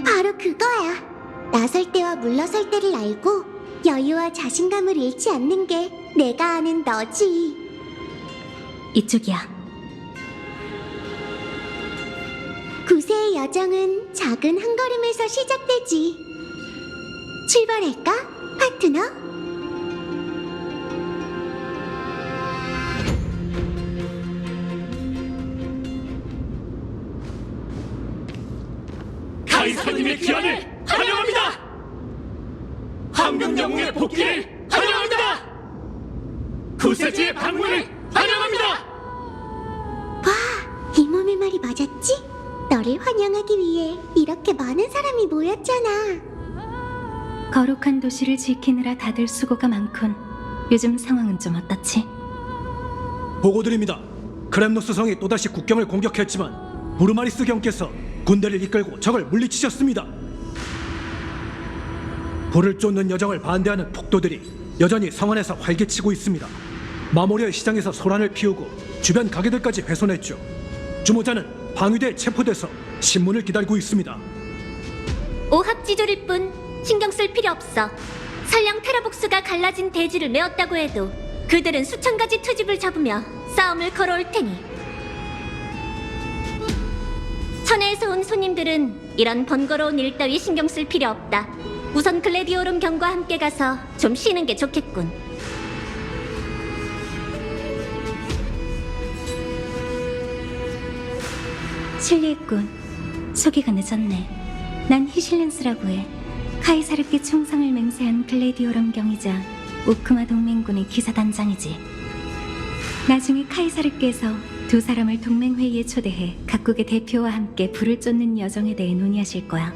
바로 그거야. 나설 때와 물러설 때를 알고 여유와 자신감을 잃지 않는 게 내가 아는 너지. 이쪽이야. 구세의 여정은 작은 한 걸음에서 시작되지. 출발할까, 파트너? 카이사님의 귀환을 환영합니다. 황금 영웅의 복귀를 환영합니다. 구세주의 방문을 환영합니다. 와, 이 몸의 말이 맞았지? 널 저를 환영하기 위해 이렇게 많은 사람이 모였잖아. 거룩한 도시를 지키느라 다들 수고가 많군. 요즘 상황은 좀 어떻지? 보고드립니다. 크렘노스 성이 또다시 국경을 공격했지만 부르마리스 경께서 군대를 이끌고 적을 물리치셨습니다. 불을 쫓는 여정을 반대하는 폭도들이 여전히 성 안에서 활개치고 있습니다. 마모리아 시장에서 소란을 피우고 주변 가게들까지 훼손했죠. 주모자는 방위대에 체포돼서 신문을 기다리고 있습니다. 오합지졸일 뿐 신경 쓸 필요 없어. 설령 테라복스가 갈라진 대지를 메웠다고 해도 그들은 수천 가지 트집을 잡으며 싸움을 걸어올 테니. 천혜에서 온 손님들은 이런 번거로운 일 따위 신경 쓸 필요 없다. 우선 글래디오룸 경과 함께 가서 좀 쉬는 게 좋겠군. 실례했군. 소개가 늦었네. 난 히실렌스라고 해. 카이사르께 충성을 맹세한 글래디오럼 경이자 오크마 동맹군의 기사단장이지. 나중에 카이사르께서 두 사람을 동맹회의에 초대해 각국의 대표와 함께 불을 쫓는 여정에 대해 논의하실 거야.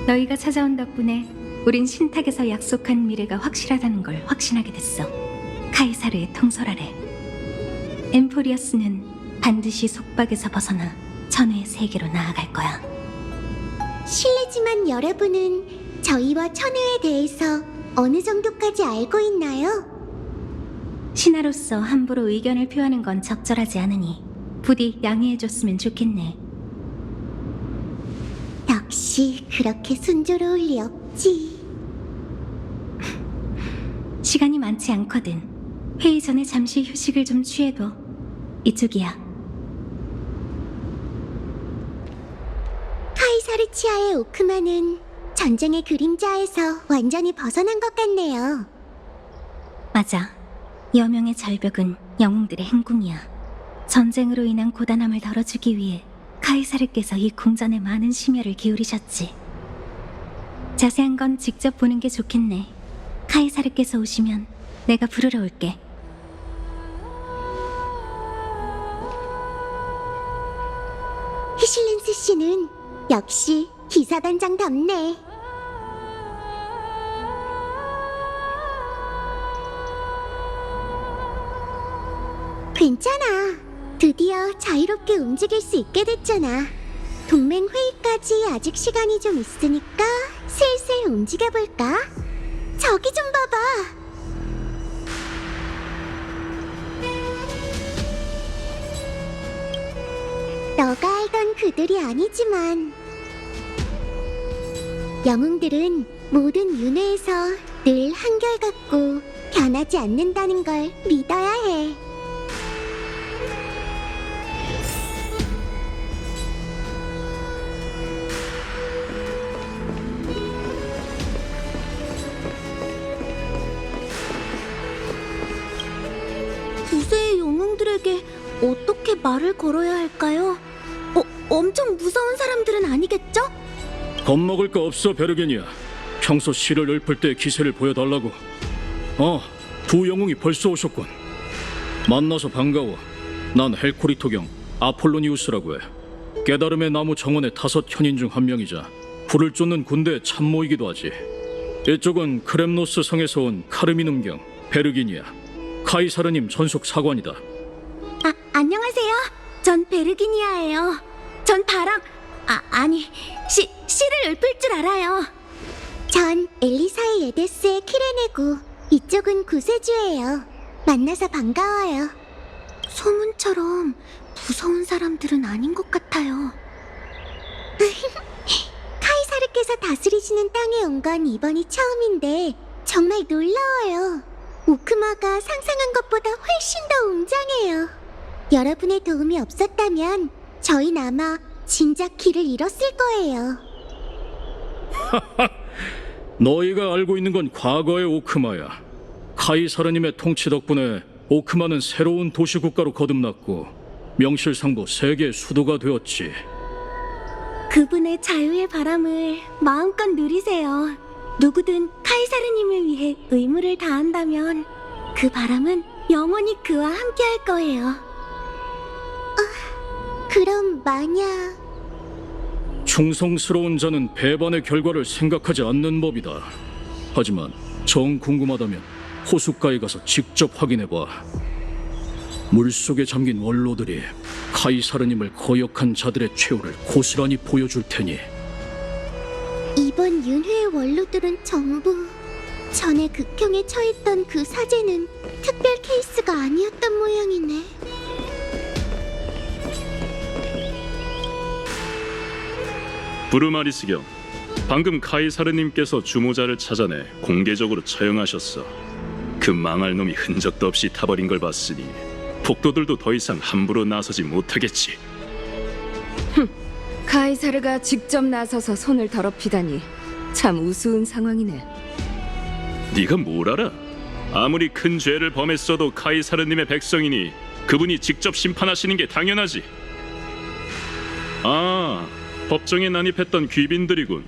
너희가 찾아온 덕분에 우린 신탁에서 약속한 미래가 확실하다는 걸 확신하게 됐어. 카이사르의 통솔 아래 엠포리어스는 반드시 속박에서 벗어나 천혜의 세계로 나아갈 거야. 실례지만 여러분은 저희와 천혜에 대해서 어느 정도까지 알고 있나요? 신하로서 함부로 의견을 표하는 건 적절하지 않으니 부디 양해해줬으면 좋겠네. 역시 그렇게 순조로울 리 없지. 시간이 많지 않거든. 회의 전에 잠시 휴식을 좀 취해도. 이쪽이야. 카이사르치아의 오크마는 전쟁의 그림자에서 완전히 벗어난 것 같네요. 맞아. 여명의 절벽은 영웅들의 행궁이야. 전쟁으로 인한 고단함을 덜어주기 위해 카이사르께서 이 궁전에 많은 심혈을 기울이셨지. 자세한 건 직접 보는 게 좋겠네. 카이사르께서 오시면 내가 부르러 올게. 히실렌스 씨는 역시 기사단장답네. 괜찮아. 드디어 자유롭게 움직일 수 있게 됐잖아. 동맹 회의까지 아직 시간이 좀 있으니까 슬슬 움직여볼까? 저기 좀 봐봐. 너가 알던 그들이 아니지만 영웅들은 모든 윤회에서 늘 한결같고 변하지 않는다는 걸 믿어야 해. 구세의 영웅들에게 어떻게 말을 걸어야 할까요? 엄청 무서운 사람들은 아니겠죠? 겁먹을 거 없어, 베르게니아. 평소 실을 읊을 때 기세를 보여달라고. 두 영웅이 벌써 오셨군. 만나서 반가워. 난 헬코리토경 아폴로니우스라고 해. 깨달음의 나무 정원의 5현인 중 한 명이자 불을 쫓는 군대의 참모이기도 하지. 이쪽은 크렘노스 성에서 온 카르미눔경 베르기니아, 카이사르님 전속 사관이다. 안녕하세요. 전 베르기니아예요. 전 바람, 시를 읊을 줄 알아요. 전 엘리사의 예데스의 키레네고, 이쪽은 구세주예요. 만나서 반가워요. 소문처럼 무서운 사람들은 아닌 것 같아요. 카이사르께서 다스리시는 땅에 온 건 이번이 처음인데 정말 놀라워요. 오크마가 상상한 것보다 훨씬 더 웅장해요. 여러분의 도움이 없었다면 저희는 아마 진작 길을 잃었을 거예요. 너희가 알고 있는 건 과거의 오크마야. 카이사르님의 통치 덕분에 오크마는 새로운 도시국가로 거듭났고 명실상부 세계의 수도가 되었지. 그분의 자유의 바람을 마음껏 누리세요. 누구든 카이사르님을 위해 의무를 다한다면 그 바람은 영원히 그와 함께 할 거예요. 그럼 만약 충성스러운 자는 배반의 결과를 생각하지 않는 법이다. 하지만 정 궁금하다면 호숫가에 가서 직접 확인해봐. 물속에 잠긴 원로들이 카이사르님을 거역한 자들의 최후를 고스란히 보여줄 테니. 이번 윤회의 원로들은 전부 전에 극형에 처했던 그 사제는 특별 케이스가 아니었던 모양이네. 부르마리스경, 방금 카이사르님께서 주모자를 찾아내 공개적으로 처형하셨어. 그 망할 놈이 흔적도 없이 타버린 걸 봤으니 폭도들도 더 이상 함부로 나서지 못하겠지. 카이사르가 직접 나서서 손을 더럽히다니 참 우스운 상황이네. 네가 뭘 알아? 아무리 큰 죄를 범했어도 카이사르님의 백성이니 그분이 직접 심판하시는 게 당연하지. 아, 법정에 난입했던 귀빈들이군.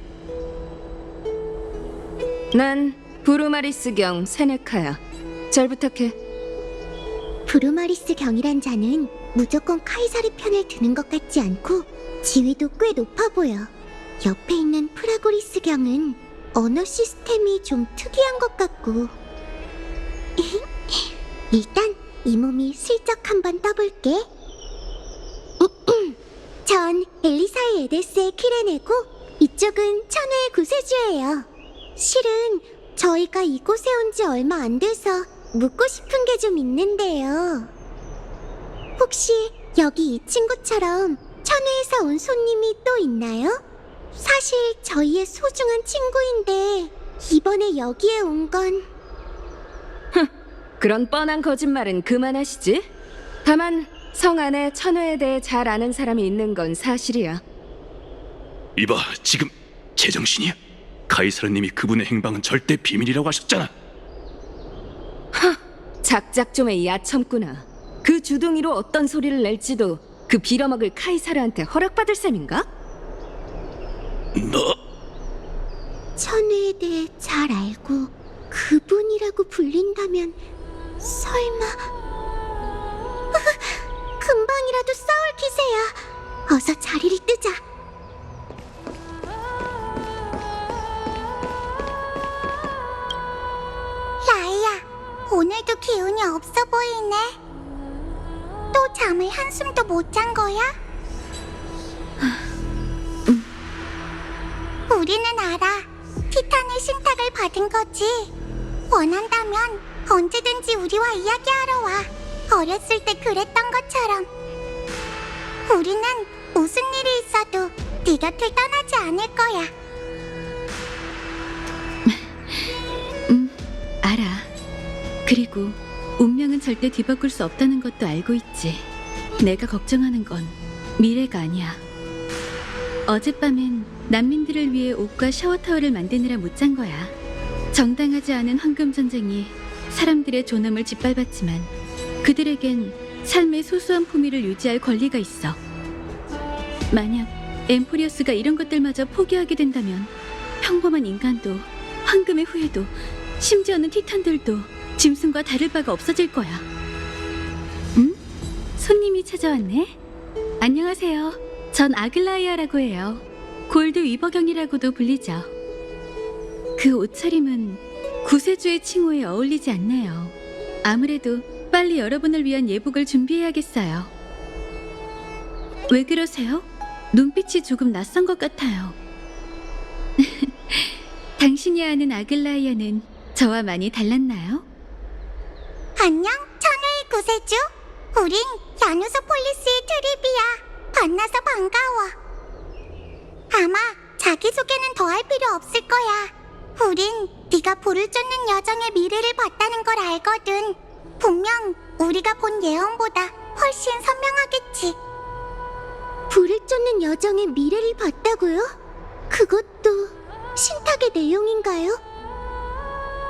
난 부르마리스경 세네카야. 잘 부탁해. 브루마리스 경이란 자는 무조건 카이사르 편을 드는 것 같지 않고 지위도 꽤 높아 보여. 옆에 있는 프라고리스 경은 언어 시스템이 좀 특이한 것 같고. 일단 이 몸이 슬쩍 한번 떠볼게. 전 엘리사의 에데스의 키레네고 이쪽은 천우의 구세주예요. 실은 저희가 이곳에 온 지 얼마 안 돼서 묻고 싶은 게 좀 있는데요. 혹시 여기 이 친구처럼 천우에서 온 손님이 또 있나요? 사실 저희의 소중한 친구인데 이번에 여기에 온 건... 그런 뻔한 거짓말은 그만하시지. 다만 성 안에 천우에 대해 잘 아는 사람이 있는 건 사실이야. 이봐, 지금 제정신이야? 카이사르님이 그분의 행방은 절대 비밀이라고 하셨잖아. 작작좀의 야첨꾼아. 그 주둥이로 어떤 소리를 낼지도 그 빌어먹을 카이사르한테 허락받을 셈인가? 너... 천우에 대해 잘 알고 그분이라고 불린다면 설마... 금방이라도 싸울 기세야. 어서 자리를 뜨자. 라이야, 오늘도 기운이 없어 보이네. 또 잠을 한숨도 못 잔 거야? 우리는 알아. 티탄의 신탁을 받은 거지. 원한다면 언제든지 우리와 이야기하러 와. 어렸을 때 그랬던 것처럼. 우리는 무슨 일이 있어도 네 곁을 떠나지 않을 거야. 알아. 그리고 운명은 절대 뒤바꿀 수 없다는 것도 알고 있지. 내가 걱정하는 건 미래가 아니야. 어젯밤엔 난민들을 위해 옷과 샤워타월을 만드느라 못 잔 거야. 정당하지 않은 황금 전쟁이 사람들의 존엄을 짓밟았지만 그들에겐 삶의 소소한 품위를 유지할 권리가 있어. 만약 엠포리어스가 이런 것들마저 포기하게 된다면 평범한 인간도, 황금의 후예도, 심지어는 티탄들도 짐승과 다를 바가 없어질 거야. 응? 손님이 찾아왔네? 안녕하세요. 전 아글라이아라고 해요. 골드 위버경이라고도 불리죠. 그 옷차림은 구세주의 칭호에 어울리지 않네요. 아무래도 빨리 여러분을 위한 예복을 준비해야겠어요. 왜 그러세요? 눈빛이 조금 낯선 것 같아요. 당신이 아는 아글라이아는 저와 많이 달랐나요? 안녕, 천우의 구세주. 우린 야누소폴리스의 트리비야. 만나서 반가워. 아마 자기소개는 더 할 필요 없을 거야. 우린 네가 불을 쫓는 여정의 미래를 봤다는 걸 알거든. 분명 우리가 본 예언보다 훨씬 선명하겠지. 불을 쫓는 여정의 미래를 봤다고요? 그것도 신탁의 내용인가요?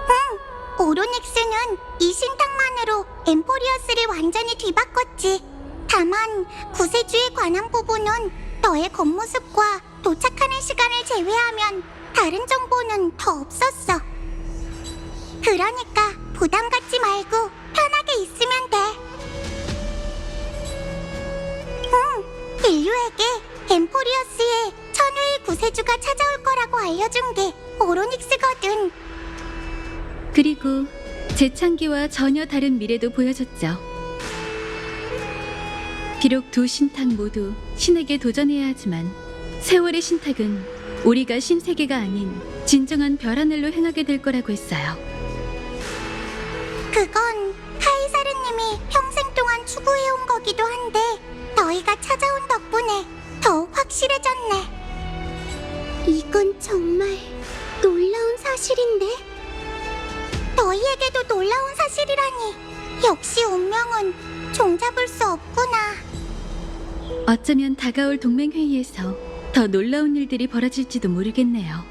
응, 오로닉스는 이 신탁만으로 엠포리어스를 완전히 뒤바꿨지. 다만 구세주에 관한 부분은 너의 겉모습과 도착하는 시간을 제외하면 다른 정보는 더 없었어. 그러니까 부담 갖지 말고 편하게 있으면 돼. 응, 인류에게 엠포리어스의 천우의 재창기와 전혀 다른 미래도 보여줬죠. 비록 두 신탁 모두 신에게 도전해야 하지만 세월의 신탁은 우리가 신세계가 아닌 진정한 별 하늘로 행하게 될 거라고 했어요. 그건 카이사르님이 평생 동안 추구해온 거기도 한데 너희가 찾아온 덕분에 더욱 확실해졌네. 이건 정말 놀라운 사실인데? 너희에게도 놀라운 사실이라니. 역시 운명은 종잡을 수 없구나. 어쩌면 다가올 동맹회의에서 더 놀라운 일들이 벌어질지도 모르겠네요.